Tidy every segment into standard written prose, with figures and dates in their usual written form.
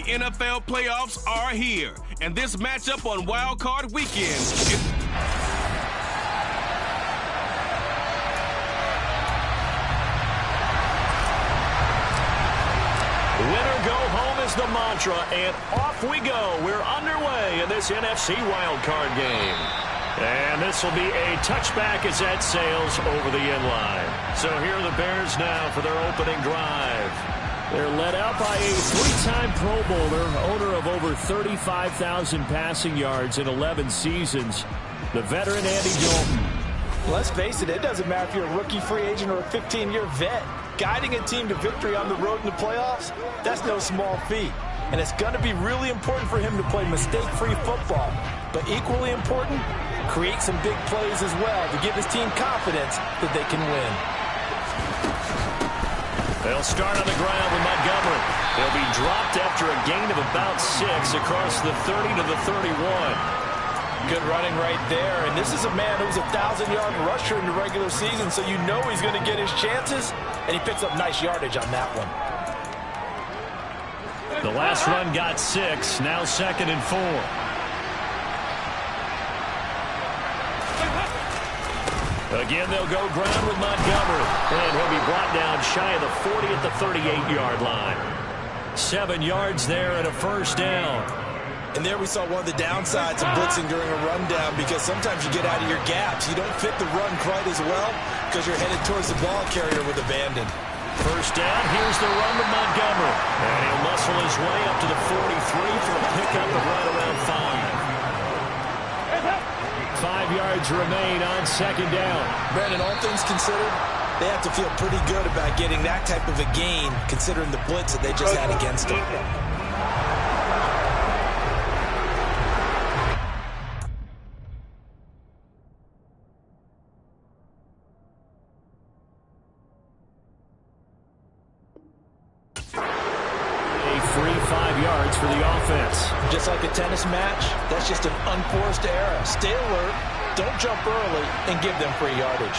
The NFL playoffs are here, and this matchup on Wildcard Weekend is... Winner go home is the mantra, and off we go. We're underway in this NFC Wildcard game. And this will be a touchback as that sails over the end line. So here are the Bears now for their opening drive. They're led out by a three-time Pro Bowler, owner of over 35,000 passing yards in 11 seasons, the veteran Andy Dalton. Let's face it, it doesn't matter if you're a rookie free agent or a 15-year vet. Guiding a team to victory on the road in the playoffs, that's no small feat. And it's going to be really important for him to play mistake-free football. But equally important, create some big plays as well to give his team confidence that they can win. They'll start on the ground with Montgomery. They'll be dropped after a gain of about 6 across the 30 to the 31. Good running right there. And this is a man who's a 1,000-yard rusher in the regular season, so you know he's going to get his chances. And he picks up nice yardage on that one. The last run got 6. Now 2nd and 4. Again, they'll go ground with Montgomery. And he'll be brought down shy of the 40 at the 38-yard line. 7 yards there and a first down. And there we saw one of the downsides of blitzing during a rundown, because sometimes you get out of your gaps. You don't fit the run quite as well because you're headed towards the ball carrier with abandon. First down, here's the run to Montgomery. And he'll muscle his way up to the 43 for a pickup of right around 5. 5 yards remain on 2nd down. Brandon, all things considered, they have to feel pretty good about getting that type of a gain, considering the blitz that they just had against them. For the offense. Just like a tennis match, that's just an unforced error. Stay alert, don't jump early, and give them free yardage.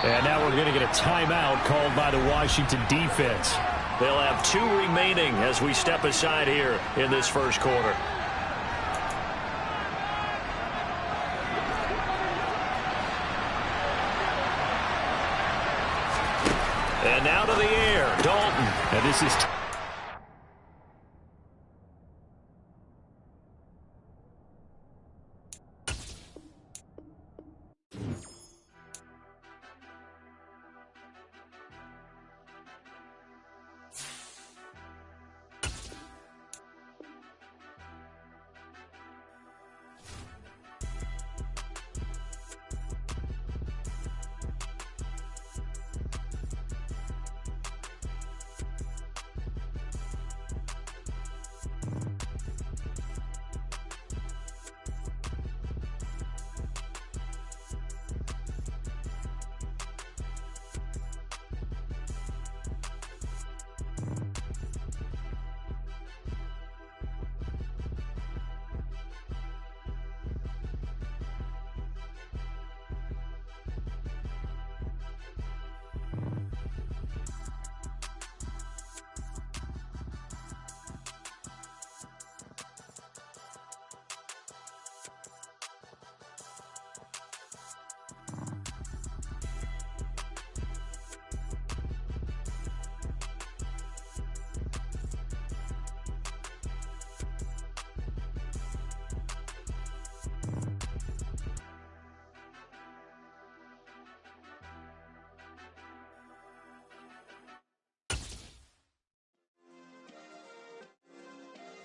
And now we're going to get a timeout called by the Washington defense. They'll have 2 remaining as we step aside here in this first quarter. And now to the air, Dalton. And this is...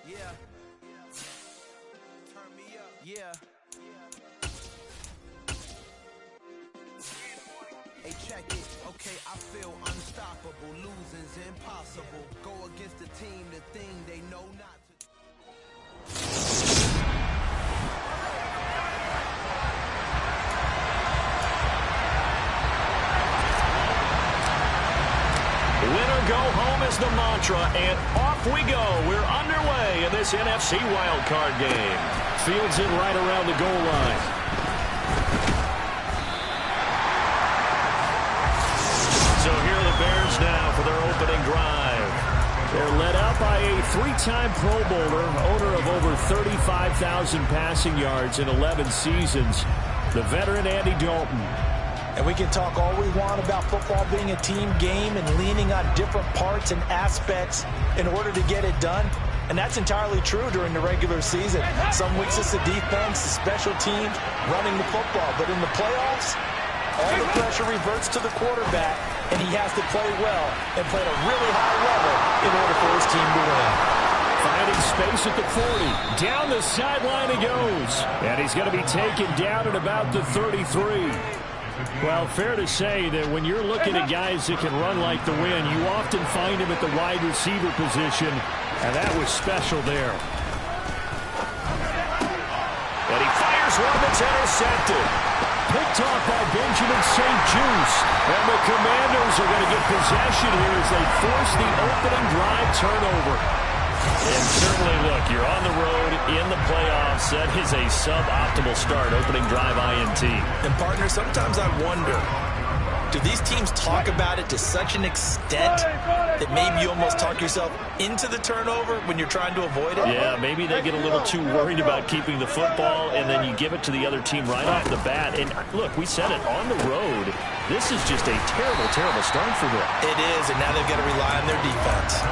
Yeah. Turn me up. Yeah. Hey, check it. Okay, I feel unstoppable. Losing's impossible. Go against the team, the thing they know not to. Winner go home is the mantra, and off we go. We're underway in this NFC Wildcard game. Fields it right around the goal line. So here are the Bears now for their opening drive. They're led out by a three-time Pro Bowler, owner of over 35,000 passing yards in 11 seasons, the veteran Andy Dalton. And we can talk all we want about football being a team game and leaning on different parts and aspects in order to get it done. And that's entirely true during the regular season. Some weeks it's the defense, the special teams, running the football. But in the playoffs, all the pressure reverts to the quarterback, and he has to play well and play at a really high level in order for his team to win. Finding space at the 40. Down the sideline he goes. And he's going to be taken down at about the 33. Well, fair to say that when you're looking at guys that can run like the wind, you often find him at the wide receiver position, and that was special there. And he fires one that's intercepted. Picked off by Benjamin St. Juice. And the Commanders are going to get possession here as they force the opening drive turnover. And certainly, look, you're on the road in the playoffs. That is a suboptimal start, opening drive INT. And, partner, sometimes I wonder, do these teams talk about it to such an extent that maybe you almost talk yourself into the turnover when you're trying to avoid it? Yeah, maybe they get a little too worried about keeping the football, and then you give it to the other team right off the bat. And, look, we said it, on the road, this is just a terrible, terrible start for them. It is, and now they've got to rely on their defense.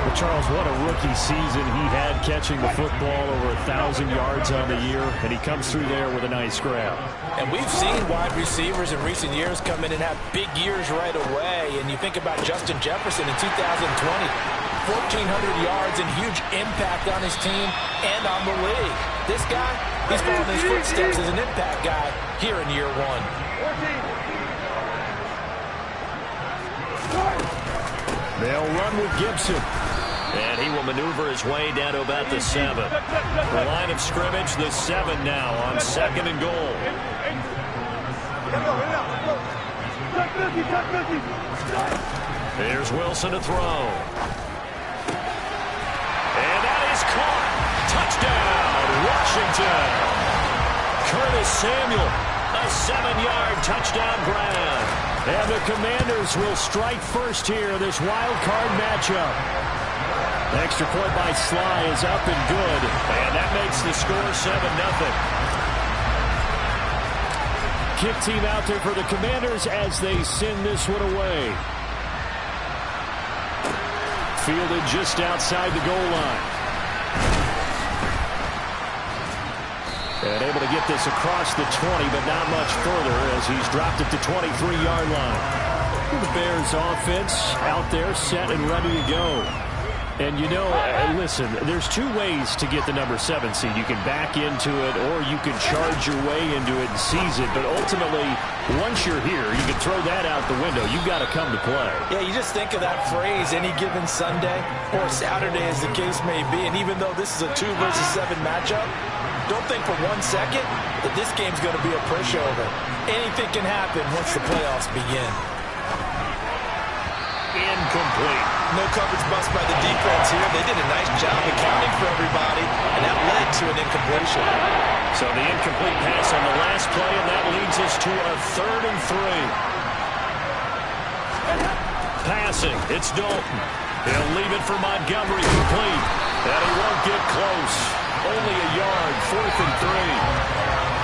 Well, Charles, what a rookie season he had catching the football, over 1,000 yards on the year, and he comes through there with a nice grab. And we've seen wide receivers in recent years come in and have big years right away. And you think about Justin Jefferson in 2020, 1,400 yards and huge impact on his team and on the league. This guy, he's following his footsteps as an impact guy here in year one. They'll run with Gibson. And he will maneuver his way down to about the 7. The line of scrimmage, the 7 now on 2nd and goal. Here's Wilson to throw. And that is caught. Touchdown, Washington. Curtis Samuel, a 7-yard touchdown grab. And the Commanders will strike first here, this wild card matchup. The extra point by Sly is up and good. And that makes the score 7-0. Kick team out there for the Commanders as they send this one away. Fielded just outside the goal line. And able to get this across the 20, but not much further as he's dropped it to 23-yard line. The Bears offense out there set and ready to go. And, you know, listen, there's two ways to get the number 7 seed. You can back into it or you can charge your way into it and seize it. But ultimately, once you're here, you can throw that out the window. You've got to come to play. Yeah, you just think of that phrase, any given Sunday or Saturday as the case may be. And even though this is a 2 versus 7 matchup, don't think for 1 second that this game's going to be a pushover. Anything can happen once the playoffs begin. Incomplete. No coverage bust by the defense here. They did a nice job accounting for everybody, and that led to an incompletion. So the incomplete pass on the last play, and that leads us to a 3rd and 3. Passing, it's Dalton. He'll leave it for Montgomery complete. And he won't get close. Only a yard, 4th and 3.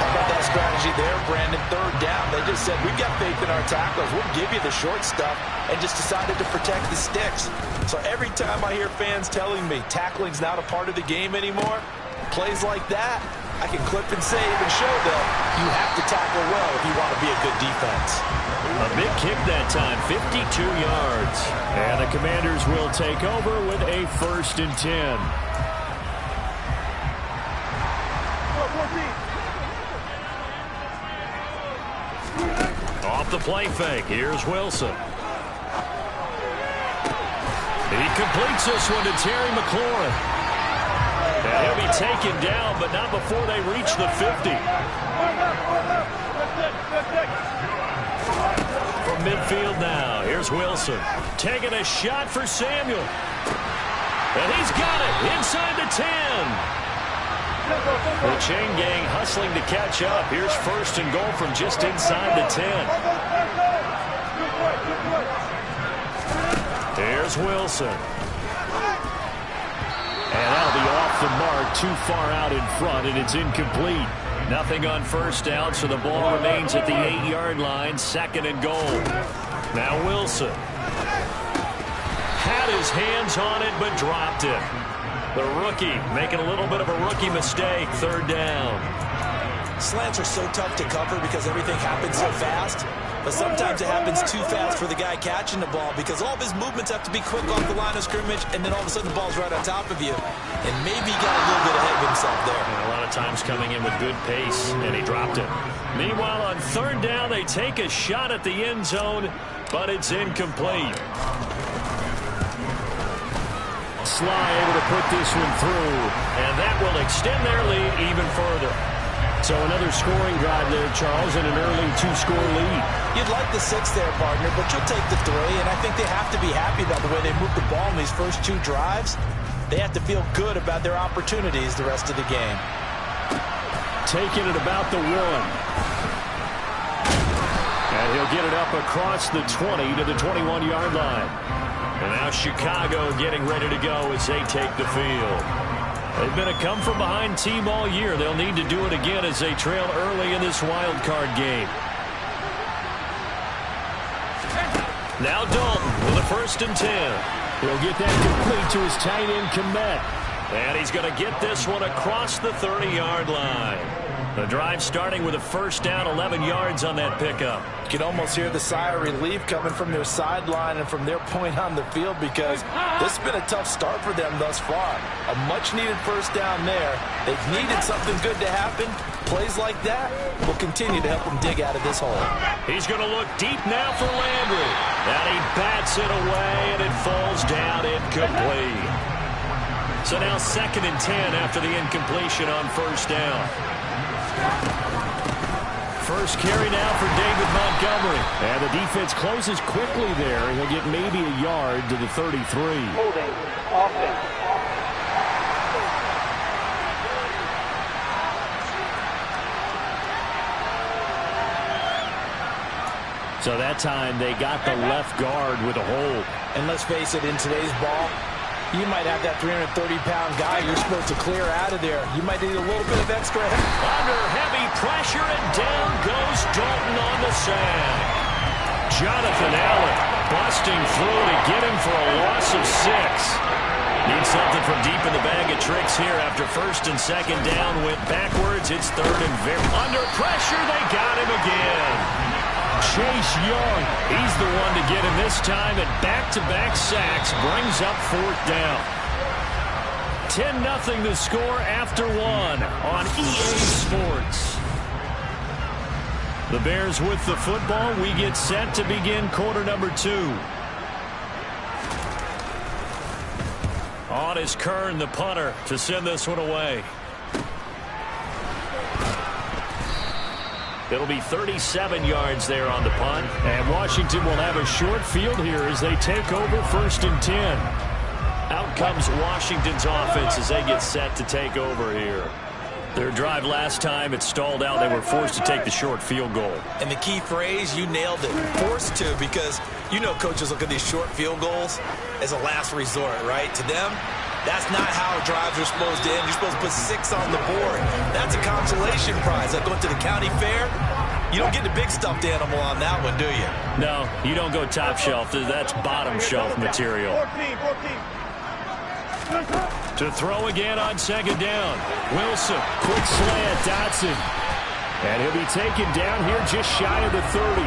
How about that strategy there, Brandon? 3rd down. They just said, we've got faith in our tacklers. We'll give you the short stuff, and just decided to protect the sticks. So every time I hear fans telling me tackling's not a part of the game anymore, plays like that, I can clip and save and show them you have to tackle well if you want to be a good defense. A big kick that time, 52 yards. And the Commanders will take over with a 1st and 10. Off the play fake, here's Wilson. He completes this one to Terry McLaurin. And he'll be taken down, but not before they reach the 50. From midfield now, here's Wilson. Taking a shot for Samuel. And he's got it inside the 10. The chain gang hustling to catch up. Here's 1st and goal from just inside the 10. Here's Wilson. And that'll be off the mark, too far out in front, and it's incomplete. Nothing on first down, so the ball remains at the 8-yard line, 2nd and goal. Now Wilson had his hands on it, but dropped it. The rookie making a little bit of a rookie mistake, 3rd down. Slants are so tough to cover because everything happens so fast. But sometimes it happens too fast for the guy catching the ball because all of his movements have to be quick off the line of scrimmage, and then all of a sudden the ball's right on top of you. And maybe he got a little bit ahead of himself there. And a lot of times coming in with good pace, and he dropped it. Meanwhile, on 3rd down, they take a shot at the end zone, but it's incomplete. Sly able to put this one through, and that will extend their lead even further. So another scoring drive there, Charles, and an early 2-score lead. You'd like the 6 there, partner, but you'll take the 3, and I think they have to be happy about the way they moved the ball in these first 2 drives. They have to feel good about their opportunities the rest of the game. Taking it about the 1. And he'll get it up across the 20 to the 21-yard line. And now Chicago getting ready to go as they take the field. They've been a come-from-behind team all year. They'll need to do it again as they trail early in this wild card game. Now Dalton with a 1st and 10. He'll get that complete to his tight end, Komet. And he's going to get this one across the 30-yard line. The drive starting with a 1st down, 11 yards on that pickup. You can almost hear the sigh of relief coming from their sideline and from their point on the field because this has been a tough start for them thus far. A much-needed 1st down there. They've needed something good to happen. Plays like that will continue to help them dig out of this hole. He's going to look deep now for Landry. And he bats it away, and it falls down incomplete. So now 2nd and 10 after the incompletion on 1st down. First carry now for David Montgomery. And the defense closes quickly there. He'll get maybe a yard to the 33. Holding offense. So that time they got the left guard with a hold. And let's face it, in today's ball, you might have that 330-pound guy you're supposed to clear out of there. You might need a little bit of extra help. Under heavy pressure, and down goes Dalton on the sand. Jonathan Allen busting through to get him for a loss of 6. Need something from deep in the bag of tricks here after 1st and 2nd down. Went backwards. It's 3rd and very under pressure. They got him again. Chase Young, he's the one to get him this time, and back-to-back sacks brings up 4th down. 10-0 the score after 1 on EA Sports. The Bears with the football. We get set to begin quarter number 2. On is Kern, the punter, to send this one away. It'll be 37 yards there on the punt. And Washington will have a short field here as they take over 1st and 10. Out comes Washington's offense as they get set to take over here. Their drive last time, it stalled out. They were forced to take the short field goal. And the key phrase, you nailed it. Forced to, because you know coaches look at these short field goals as a last resort, right? To them, that's not how drives are supposed to end. You're supposed to put 6 on the board. That's a consolation prize. Like going to the county fair, you don't get the big stuffed animal on that one, do you? No, you don't go top shelf. That's bottom shelf material. 14. To throw again on 2nd down. Wilson. Quick slant, Dotson. And he'll be taken down here just shy of the 30.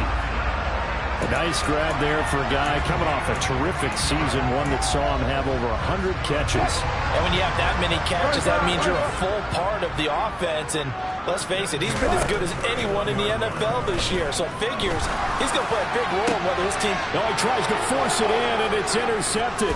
A nice grab there for a guy coming off a terrific season, one that saw him have over 100 catches. And when you have that many catches, that means you're a full part of the offense. And let's face it, he's been as good as anyone in the NFL this year. So it figures he's going to play a big role in whether his team... No, he tries to force it in, and it's intercepted.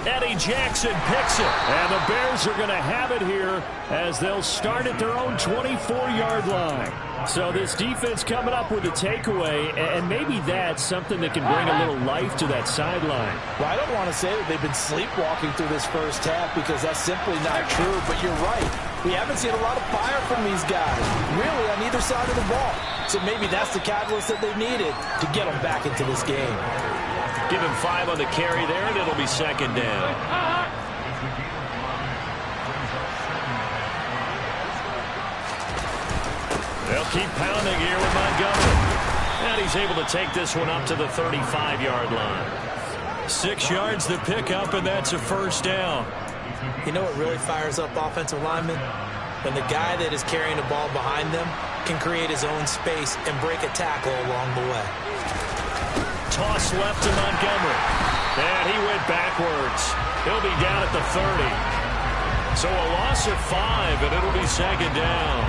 Eddie Jackson picks it. And the Bears are going to have it here as they'll start at their own 24-yard line. So this defense coming up with a takeaway, and maybe that's something that can bring a little life to that sideline. Well, I don't want to say that they've been sleepwalking through this first half because that's simply not true, but you're right. We haven't seen a lot of fire from these guys, really, on either side of the ball. So maybe that's the catalyst that they needed to get them back into this game. Give him 5 on the carry there, and it'll be 2nd down. They'll keep pounding here with Montgomery. And he's able to take this one up to the 35-yard line. 6 yards to pick up, and that's a first down. You know what really fires up offensive linemen? When the guy that is carrying the ball behind them can create his own space and break a tackle along the way. Toss left to Montgomery. And he went backwards. He'll be down at the 30. So a loss of 5, and it'll be second down.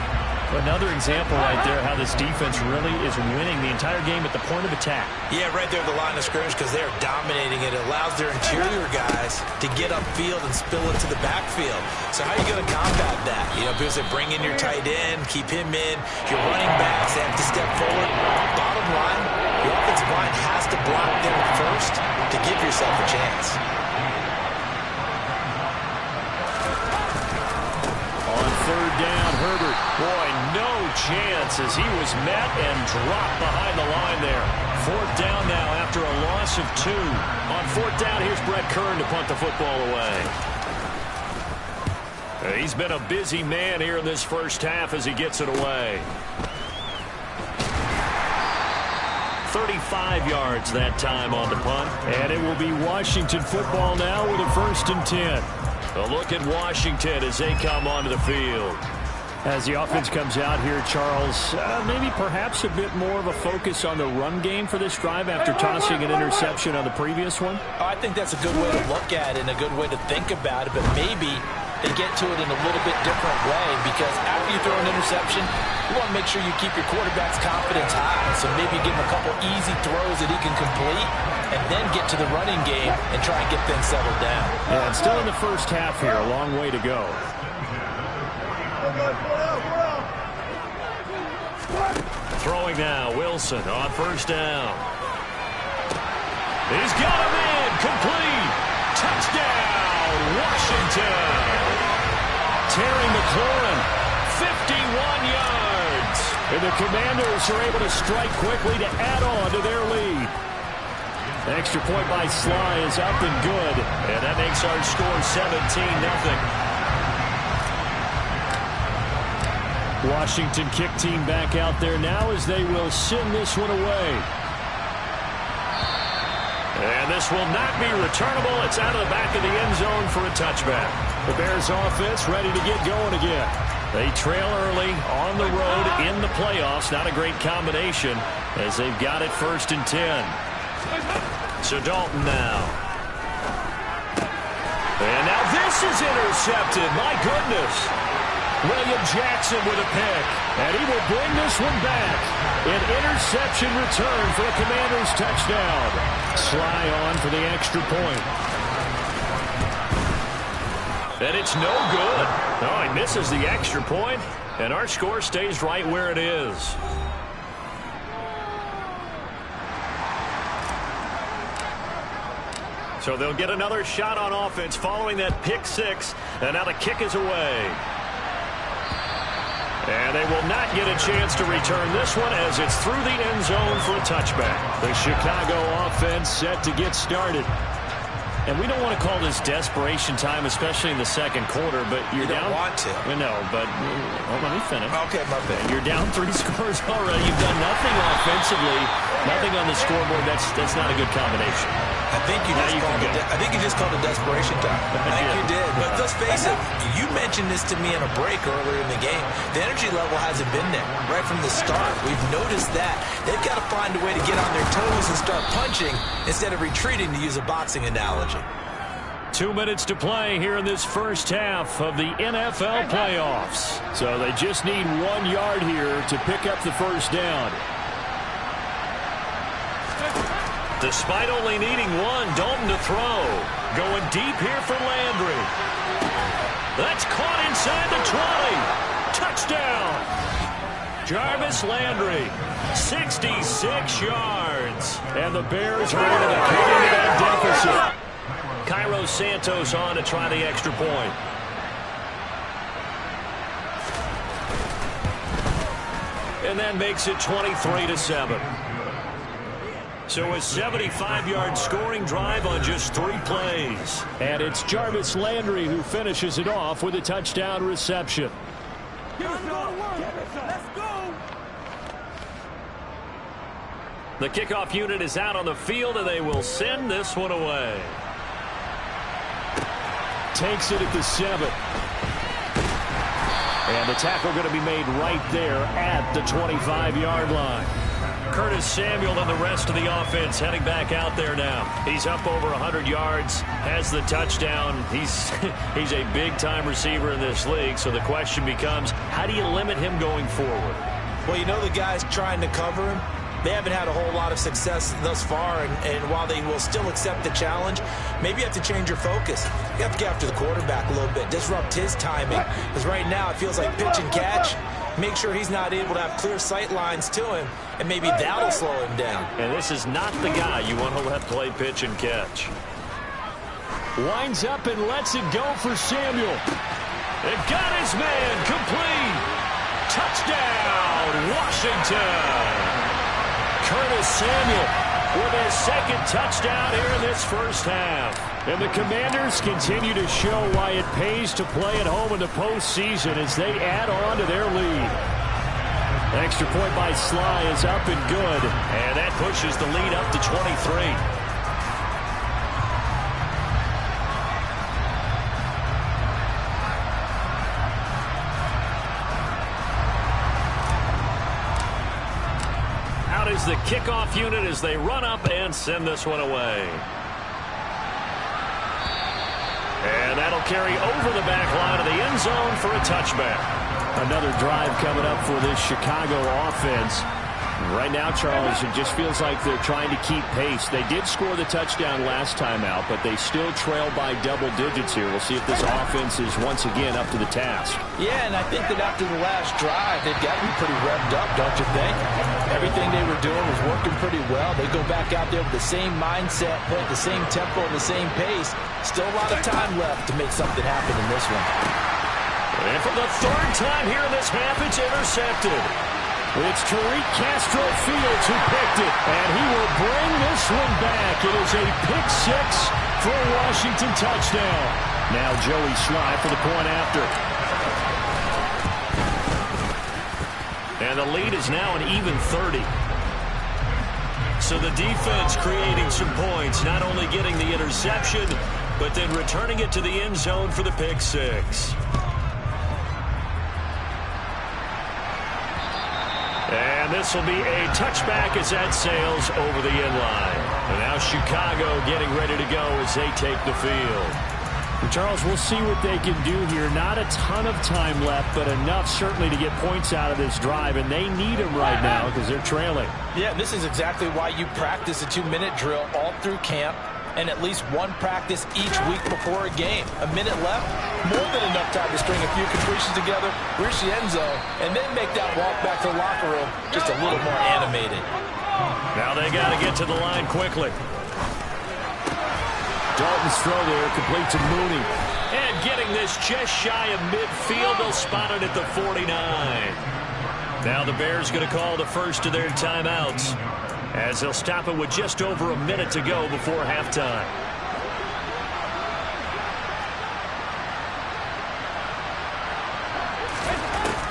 Another example right there how this defense really is winning the entire game at the point of attack. Yeah, right there at the line of scrimmage because they're dominating it. It allows their interior guys to get upfield and spill it to the backfield. So how are you going to combat that? You know, because they bring in your tight end, keep him in. Your running backs have to step forward. Bottom line, your offensive line has to block them first to give yourself a chance. On third down, Herbert. Boy, no chance as he was met and dropped behind the line there. Fourth down now after a loss of 2. On fourth down, here's Brett Kern to punt the football away. He's been a busy man here in this first half as he gets it away. 35 yards that time on the punt. And it will be Washington football now with a 1st and 10. A look at Washington as they come onto the field. As the offense comes out here, Charles, maybe perhaps a bit more of a focus on the run game for this drive after tossing an interception on the previous one? Oh, I think that's a good way to look at it and a good way to think about it, but maybe they get to it in a little bit different way because after you throw an interception, you want to make sure you keep your quarterback's confidence high. So maybe give him a couple easy throws that he can complete and then get to the running game and try and get things settled down. Yeah, it's still in the first half here, a long way to go. Throwing now, Wilson on first down. He's got him in, complete. Touchdown, Washington. Terry McLaurin, 51 yards. And the Commanders are able to strike quickly to add on to their lead. The extra point by Sly is up and good. And that makes our score 17-0. Washington kick team back out there now as they will send this one away. And this will not be returnable. It's out of the back of the end zone for a touchback. The Bears offense ready to get going again. They trail early on the road in the playoffs. Not a great combination as they've got it 1st and 10. So Dalton now. And now this is intercepted. My goodness. William Jackson with a pick. And he will bring this one back. An interception return for a Commanders touchdown. Sly on for the extra point. And it's no good. No, he misses the extra point, and our score stays right where it is. So they'll get another shot on offense following that pick 6, and now the kick is away. And they will not get a chance to return this one as it's through the end zone for a touchback. The Chicago offense set to get started. And we don't want to call this desperation time, especially in the second quarter, but you're down. You don't want to. No, but let me finish. Okay, my bad. You're down 3 scores already. You've done nothing offensively, nothing on the scoreboard. That's not a good combination. I think you just called it desperation time. I think you did. But let's face it, you mentioned this to me in a break earlier in the game. The energy level hasn't been there right from the start. We've noticed that. They've got to find a way to get on their toes and start punching instead of retreating, to use a boxing analogy. 2 minutes to play here in this first half of the NFL playoffs. So they just need 1 yard here to pick up the first down. Despite only needing 1, Dalton to throw. Going deep here for Landry. That's caught inside the 20. Touchdown. Jarvis Landry, 66 yards. And the Bears are able to cut into that deficit. Cairo Santos on to try the extra point. And that makes it 23-7. So a 75-yard scoring drive on just 3 plays. And it's Jarvis Landry who finishes it off with a touchdown reception. Let's go. The kickoff unit is out on the field, and they will send this one away. Takes it at the 7. And the tackle going to be made right there at the 25-yard line. Curtis Samuel and the rest of the offense heading back out there now. He's up over 100 yards, has the touchdown. He's a big-time receiver in this league, so the question becomes, how do you limit him going forward? Well, you know the guys trying to cover him, they haven't had a whole lot of success thus far, and while they will still accept the challenge, maybe you have to change your focus. You have to get after the quarterback a little bit, disrupt his timing, because right now it feels like pitch and catch. Make sure he's not able to have clear sight lines to him, and maybe that'll slow him down. And this is not the guy you want to let play pitch and catch. Winds up and lets it go for Samuel. It got his man complete. Touchdown, Washington. Curtis Samuel with his second touchdown here in this first half. And the Commanders continue to show why it pays to play at home in the postseason as they add on to their lead. Extra point by Sly is up and good. And that pushes the lead up to 23. Is the kickoff unit as they run up and send this one away. And that'll carry over the back line of the end zone for a touchback. Another drive coming up for this Chicago offense. Right now, Charles, it just feels like they're trying to keep pace. They did score the touchdown last time out, but they still trail by double digits here. We'll see if this offense is once again up to the task. Yeah, and I think that after the last drive, they've got to be pretty revved up, don't you think? Everything they were doing was working pretty well. They go back out there with the same mindset, play at the same tempo and the same pace. Still a lot of time left to make something happen in this one. And for the third time here in this half, it's intercepted. It's Tariq Castro Fields who picked it, and he will bring this one back. It is a pick six for a Washington touchdown. Now Joey Sly for the point after. And the lead is now an even 30. So the defense creating some points, not only getting the interception, but then returning it to the end zone for the pick six. And this will be a touchback as that sails over the end line. And now Chicago getting ready to go as they take the field. Charles, we'll see what they can do here. Not a ton of time left, but enough certainly to get points out of this drive, and they need them right now because they're trailing. Yeah, this is exactly why you practice a 2-minute drill all through camp and at least one practice each week before a game. A minute left, more than enough time to string a few completions together, reach the end zone, and then make that walk back to the locker room just a little more animated. Now they got to get to the line quickly. Dalton's throw there, complete to Mooney. And getting this just shy of midfield, they'll spot it at the 49. Now the Bears going to call the first of their timeouts, as they'll stop it with just over a minute to go before halftime.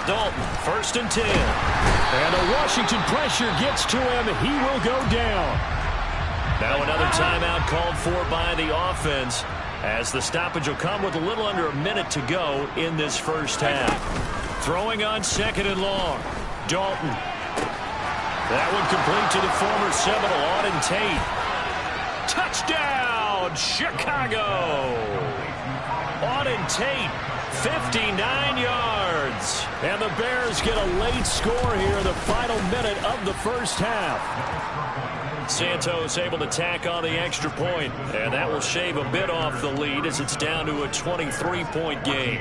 Dalton, 1st and 10. And the Washington pressure gets to him. He will go down. Now another timeout called for by the offense, as the stoppage will come with a little under a minute to go in this first half. Throwing on 2nd and long. Dalton. That one complete to the former Seminole, Auden Tate. Touchdown, Chicago! Auden Tate, 59 yards. And the Bears get a late score here in the final minute of the first half. Santos able to tack on the extra point, and that will shave a bit off the lead as it's down to a 23-point game.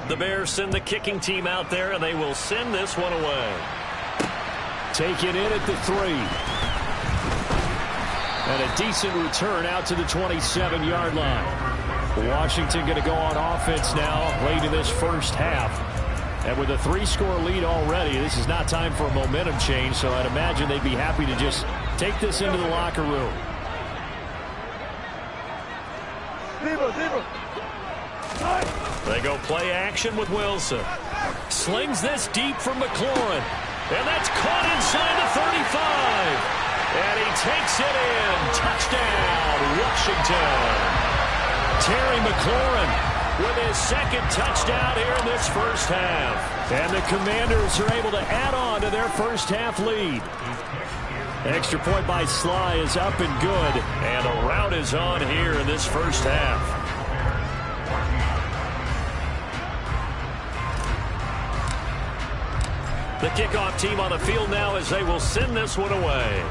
The Bears send the kicking team out there, and they will send this one away. Take it in at the 3. And a decent return out to the 27-yard line. Washington going to go on offense now late in this first half. And with a 3-score lead already, this is not time for a momentum change, so I'd imagine they'd be happy to just take this into the locker room. They go play action with Wilson. Slings this deep from McLaurin. And that's caught inside the 35. And takes it in. Touchdown, Washington. Terry McLaurin with his second touchdown here in this first half. And the Commanders are able to add on to their first half lead. Extra point by Sly is up and good. And a rout is on here in this first half. The kickoff team on the field now as they will send this one away.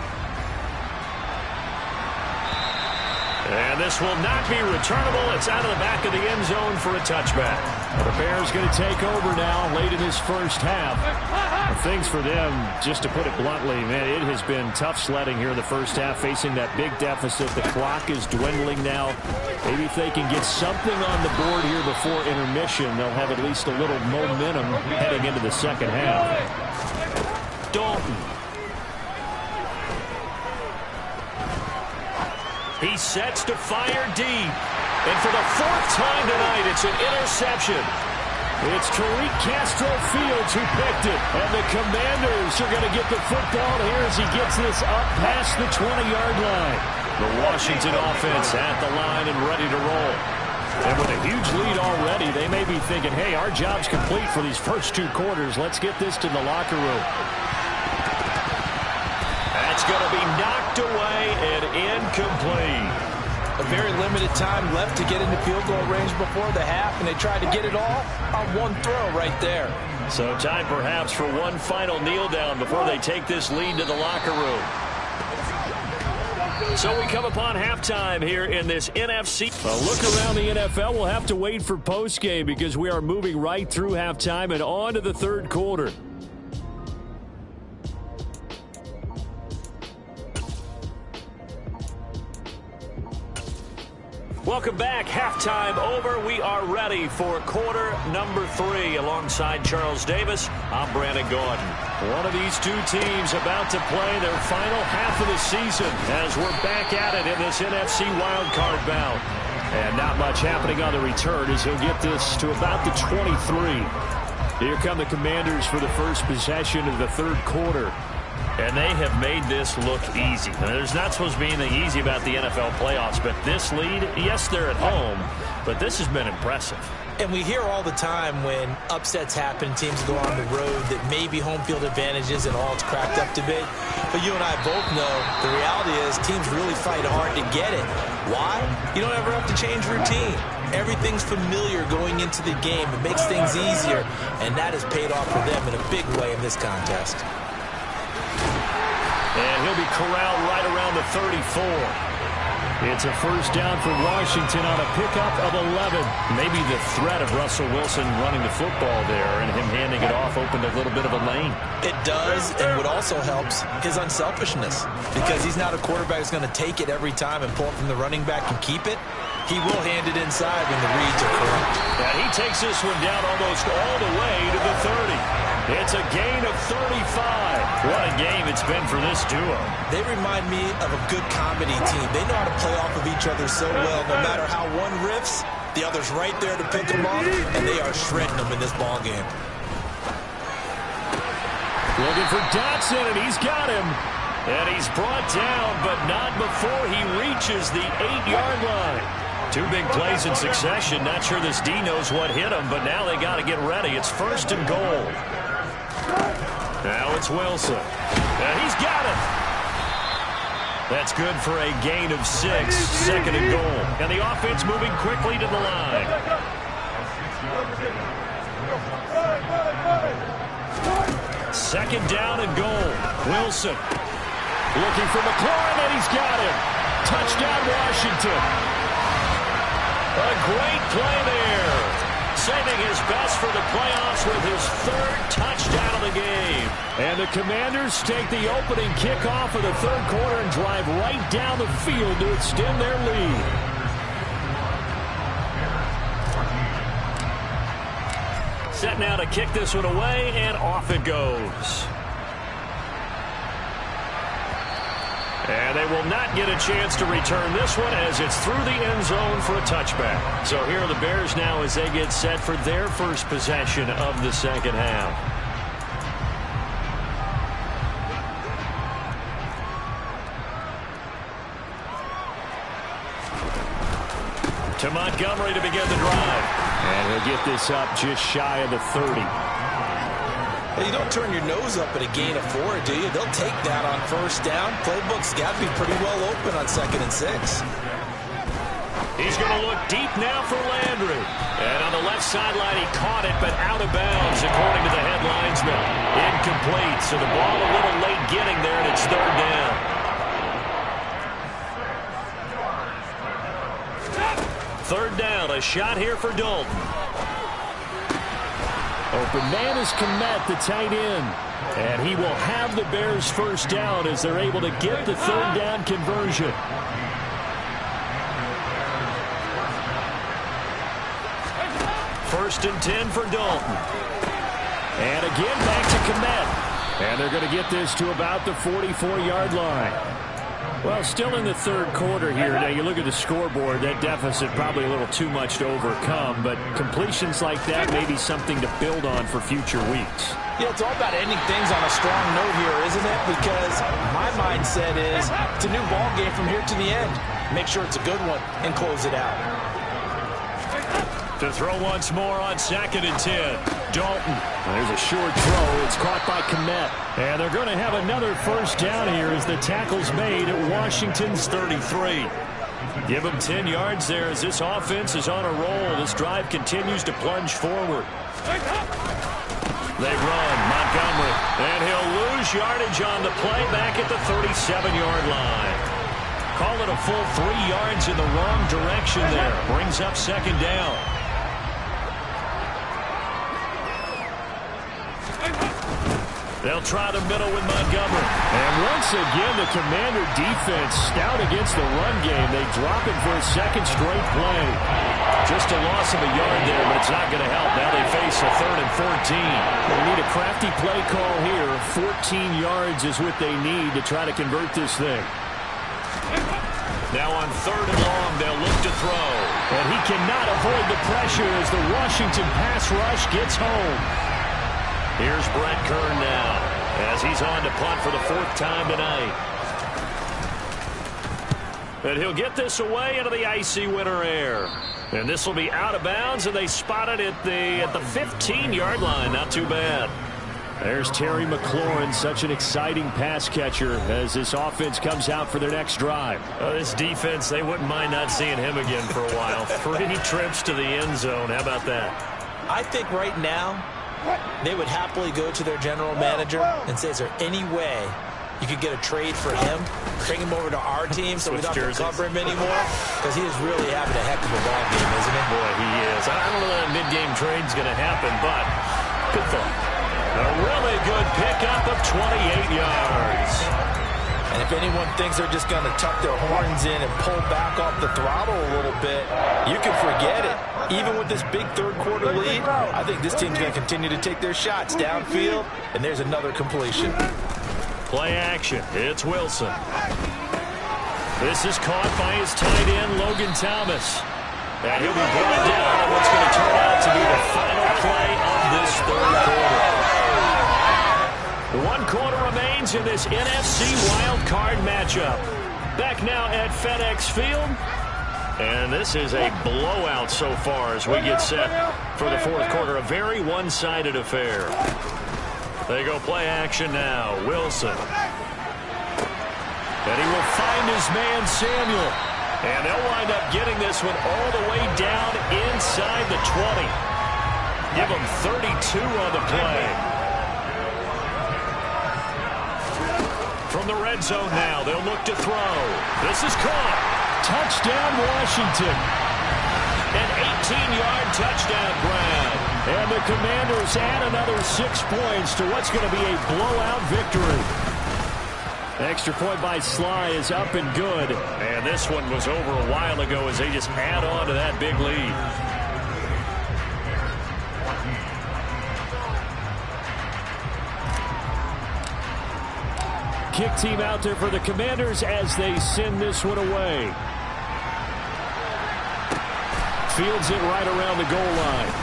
And this will not be returnable. It's out of the back of the end zone for a touchback. The Bears going to take over now late in this first half. Things for them, just to put it bluntly, man, it has been tough sledding here in the first half, facing that big deficit. The clock is dwindling now. Maybe if they can get something on the board here before intermission, they'll have at least a little momentum heading into the second half. Dalton. He sets to fire deep. And for the fourth time tonight, it's an interception. It's Tariq Castro Fields who picked it. And the Commanders are going to get the football here as he gets this up past the 20-yard line. The Washington offense at the line and ready to roll. And with a huge lead already, they may be thinking, hey, our job's complete for these first two quarters. Let's get this to the locker room. That's going to be knocked away and incomplete. A very limited time left to get into field goal range before the half, and they tried to get it all on one throw right there. So time perhaps for one final kneel down before they take this lead to the locker room. So we come upon halftime here in this NFC. A look around the NFL. We'll have to wait for postgame because we are moving right through halftime and on to the third quarter. Welcome back. Halftime over. We are ready for quarter number 3. Alongside Charles Davis, I'm Brandon Gordon. One of these two teams about to play their final half of the season as we're back at it in this NFC Wildcard bout. And not much happening on the return as he'll get this to about the 23. Here come the Commanders for the first possession of the third quarter. And they have made this look easy. Now, there's not supposed to be anything easy about the NFL playoffs, but this lead, yes, they're at home, but this has been impressive. And we hear all the time when upsets happen, teams go on the road, that maybe home field advantages and all it's cracked up to be. But you and I both know the reality is teams really fight hard to get it. Why? You don't ever have to change routine. Everything's familiar going into the game. It makes things easier, and that has paid off for them in a big way in this contest. And he'll be corralled right around the 34. It's a first down for Washington on a pickup of 11. Maybe the threat of Russell Wilson running the football there and him handing it off opened a little bit of a lane. It does, and what also helps his unselfishness, because he's not a quarterback who's going to take it every time and pull it from the running back and keep it. He will hand it inside when the reads are correct. And he takes this one down almost all the way to the 30. It's a gain of 35. What a game it's been for this duo. They remind me of a good comedy team. They know how to play off of each other so well. No matter how one riffs, the other's right there to pick them off, and they are shredding them in this ballgame. Looking for Dotson, and he's got him. And he's brought down, but not before he reaches the 8-yard line. Two big plays in succession. Not sure this D knows what hit him, but now they got to get ready. It's first and goal. Now it's Wilson. And he's got it. That's good for a gain of 6. Second and goal. And the offense moving quickly to the line. Second down and goal. Wilson looking for McLaurin, and he's got him. Touchdown, Washington. A great play there. Saving his best for the playoffs with his 3rd touchdown of the game. And the Commanders take the opening kickoff of the third quarter and drive right down the field to extend their lead. Set now to kick this one away, and off it goes. And they will not get a chance to return this one as it's through the end zone for a touchback. So here are the Bears now as they get set for their first possession of the second half. To Montgomery to begin the drive. And he'll get this up just shy of the 30. Hey, you don't turn your nose up at a gain of 4, do you? They'll take that on first down. Playbook's got to be pretty well open on 2nd and 6. He's going to look deep now for Landry. And on the left sideline, he caught it, but out of bounds, according to the head linesman. Incomplete, so the ball a little late getting there, and it's 3rd down. Third down, a shot here for Dalton. Open man is Kmet, the tight end. And he will have the Bears first down as they're able to get the 3rd down conversion. First and 10 for Dalton. And again back to Kmet. And they're going to get this to about the 44-yard line. Well, still in the 3rd quarter here. Now, you look at the scoreboard, that deficit probably a little too much to overcome, but completions like that may be something to build on for future weeks. Yeah, it's all about ending things on a strong note here, isn't it? Because my mindset is it's a new ball game from here to the end. Make sure it's a good one and close it out. To throw once more on 2nd and 10. Dalton. There's a short throw. It's caught by Kmet. And they're going to have another first down here as the tackle's made at Washington's 33. Give them 10 yards there as this offense is on a roll. This drive continues to plunge forward. They run. Montgomery. And he'll lose yardage on the play back at the 37-yard line. Call it a full 3 yards in the wrong direction there. Brings up 2nd down. They'll try the middle with Montgomery. And once again, the Commander defense stout against the run game. They drop it for a 2nd straight play. Just a loss of a yard there, but it's not going to help. Now they face a 3rd and 14. They need a crafty play call here. 14 yards is what they need to try to convert this thing. Now on 3rd and long, they'll look to throw. And he cannot avoid the pressure as the Washington pass rush gets home. Here's Brett Kern now as he's on to punt for the 4th time tonight. And he'll get this away into the icy winter air. And this will be out of bounds, and they spot it at the 15-yard line. Not too bad. There's Terry McLaurin, such an exciting pass catcher as this offense comes out for their next drive. This defense, they wouldn't mind not seeing him again for a while. 3 trips to the end zone. How about that? I think right now they would happily go to their general manager and say, is there any way you could get a trade for him, bring him over to our team so we don't have to cover him anymore? Because he is really having a heck of a ball game, isn't he? Boy, he is. I don't know that a mid-game trade's going to happen, but good thought. A really good pickup of 28 yards. And if anyone thinks they're just going to tuck their horns in and pull back off the throttle a little bit, you can forget it. Even with this big 3rd quarter lead, I think this team's going to continue to take their shots downfield, and there's another completion. Play action. It's Wilson. This is caught by his tight end, Logan Thomas. And he'll be brought down on what's going to turn out to be the final play of this 3rd quarter. 1 quarter remains in this NFC Wildcard matchup. Back now at FedEx Field. And this is a blowout so far as we get set for the 4th quarter. A very one-sided affair. They go play action now. Wilson. And he will find his man Samuel. And they'll wind up getting this one all the way down inside the 20. Give them 32 on the play. From the red zone now, they'll look to throw. This is caught. Touchdown, Washington. An 18-yard touchdown grab. And the Commanders add another 6 points to what's going to be a blowout victory. Extra point by Sly is up and good. And this one was over a while ago as they just add on to that big lead. Kick team out there for the Commanders as they send this one away. Fields it right around the goal line.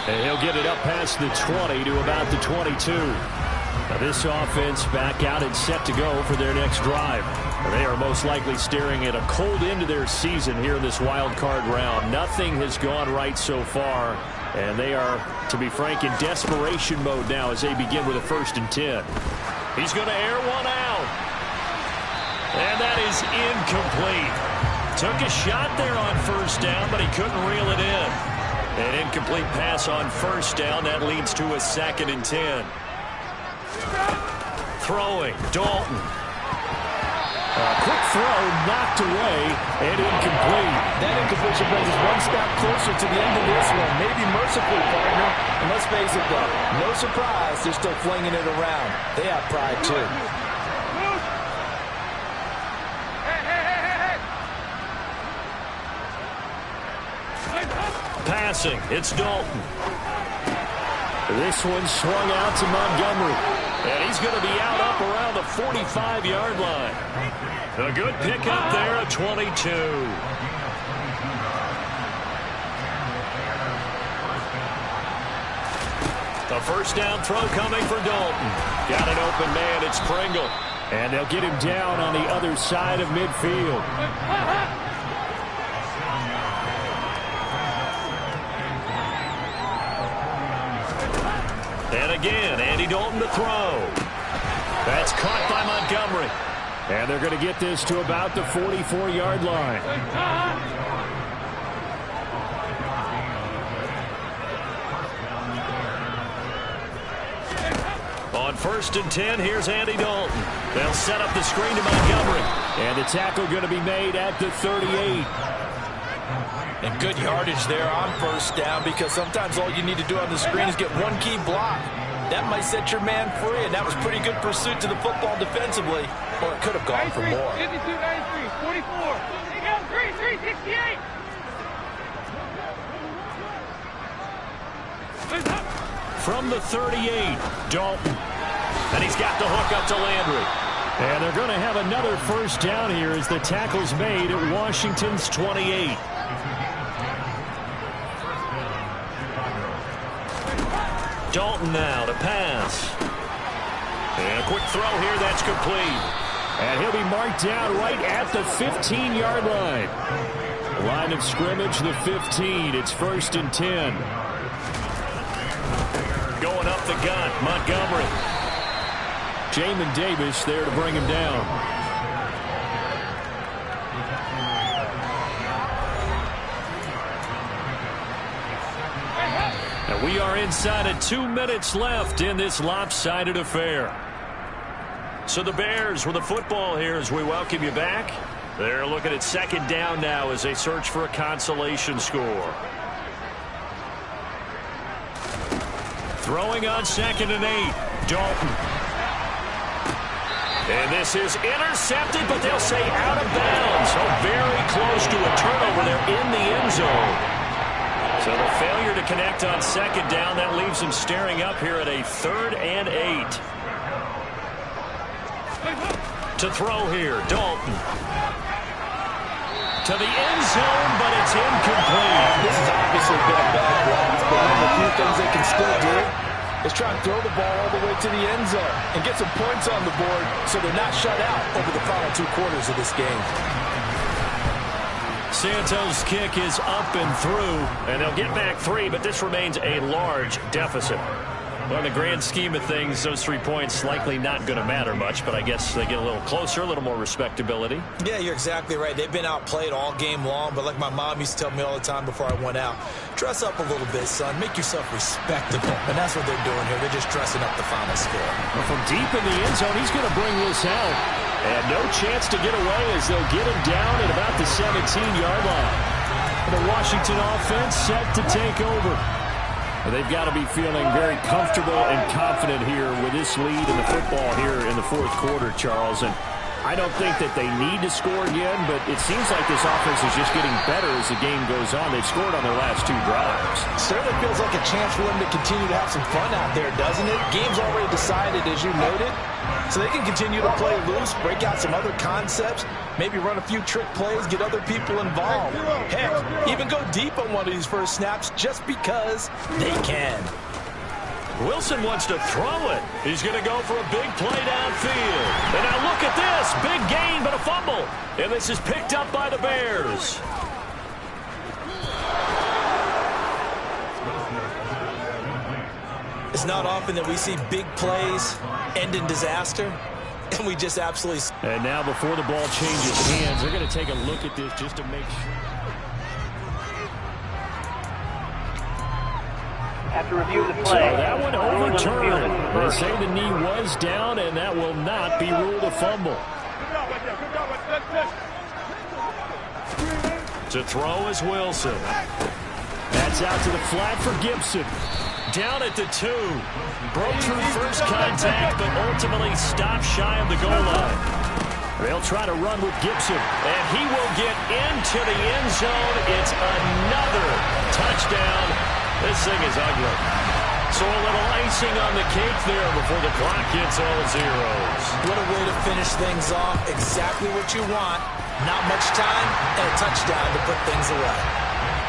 And he'll get it up past the 20 to about the 22. Now this offense back out and set to go for their next drive. They are most likely staring at a cold end to their season here in this wild card round. Nothing has gone right so far, and they are, to be frank, in desperation mode now as they begin with a 1st and 10. He's going to air one out. And that is incomplete. Took a shot there on 1st down, but he couldn't reel it in. An incomplete pass on 1st down. That leads to a 2nd and 10. Throwing, Dalton. A quick throw, knocked away, and incomplete. That incompletion brings us one step closer to the end of this one. Maybe mercifully, partner. And let's face it, though, no surprise, they're still flinging it around. They have pride, too. Passing, it's Dalton. This one swung out to Montgomery. And he's going to be out up around the 45-yard line. A good pickup there at 22. The 1st down throw coming for Dalton. Got an open man, it's Pringle. And they'll get him down on the other side of midfield. And again, Andy Dalton to throw. That's caught by Montgomery. And they're going to get this to about the 44-yard line. On 1st and 10, here's Andy Dalton. They'll set up the screen to Montgomery. And the tackle going to be made at the 38. And good yardage there on 1st down, because sometimes all you need to do on the screen is get one key block. That might set your man free, and that was pretty good pursuit to the football defensively, or it could have gone for more. 52, 93, 44. Take out 368. From the 38, Dalton. And he's got the hook up to Landry. And they're going to have another 1st down here as the tackle's made at Washington's 28. Dalton now to pass. And a quick throw here, that's complete. And he'll be marked down right at the 15-yard line. Line of scrimmage, the 15. It's 1st and 10. Going up the gut, Montgomery. Jamin Davis there to bring him down. And we are inside of 2 minutes left in this lopsided affair. So the Bears with the football here as we welcome you back. They're looking at 2nd down now as they search for a consolation score. Throwing on 2nd and 8. Dalton. And this is intercepted, but they'll say out of bounds. So very close to a turnover there in the end zone. So the failure to connect on 2nd down, that leaves them staring up here at a 3rd and 8. To throw here, Dalton. To the end zone, but it's incomplete. This has obviously been a bad block, but one of the few things they can still do is try and throw the ball all the way to the end zone and get some points on the board so they're not shut out over the final 2 quarters of this game. Santos' kick is up and through, and they'll get back 3, but this remains a large deficit. Well, in the grand scheme of things, those 3 points likely not going to matter much, but I guess they get a little closer, a little more respectability. Yeah, you're exactly right. They've been outplayed all game long, but like my mom used to tell me all the time before I went out, dress up a little bit, son. Make yourself respectable. And that's what they're doing here. They're just dressing up the final score. Well, from deep in the end zone, he's going to bring this out. And no chance to get away as they'll get him down at about the 17-yard line. The Washington offense set to take over. They've got to be feeling very comfortable and confident here with this lead in the football here in the 4th quarter, Charles. And I don't think that they need to score again, but it seems like this offense is just getting better as the game goes on. They've scored on their last 2 drives. Certainly feels like a chance for them to continue to have some fun out there, doesn't it? Game's already decided, as you noted. So they can continue to play loose, break out some other concepts, maybe run a few trick plays, get other people involved. Heck, even go deep on one of these first snaps just because they can. Wilson wants to throw it. He's going to go for a big play downfield. And now look at this. Big gain, but a fumble. And this is picked up by the Bears. It's not often that we see big plays end in disaster, and we just absolutely... And now before the ball changes hands, they're going to take a look at this just to make sure. After review of the play. So that one overturned. They say the knee was down, and that will not be ruled a fumble. To throw is Wilson. That's out to the flat for Gibson. Down at the 2. Broke through first contact, but ultimately stopped shy of the goal line. They'll try to run with Gibson. And he will get into the end zone. It's another touchdown. This thing is ugly. So a little icing on the cake there before the clock hits all zeros. What a way to finish things off. Exactly what you want. Not much time and a touchdown to put things away.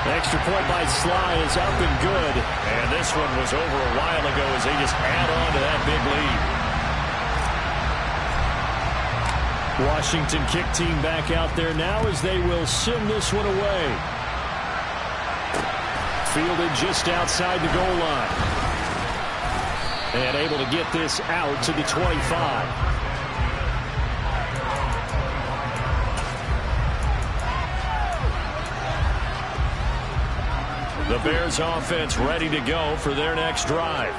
Extra point by Sly is up and good. And this one was over a while ago as they just add on to that big lead. Washington kick team back out there now as they will send this one away. Fielded just outside the goal line. And able to get this out to the 25. The Bears offense ready to go for their next drive.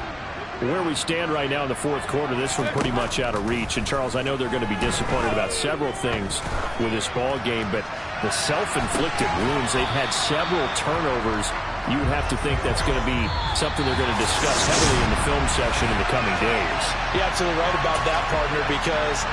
Where we stand right now in the fourth quarter, this one pretty much out of reach. And, Charles, I know they're going to be disappointed about several things with this ball game, but the self-inflicted wounds, they've had several turnovers. You would have to think that's going to be something they're going to discuss heavily in the film session in the coming days. You're absolutely right about that, partner, because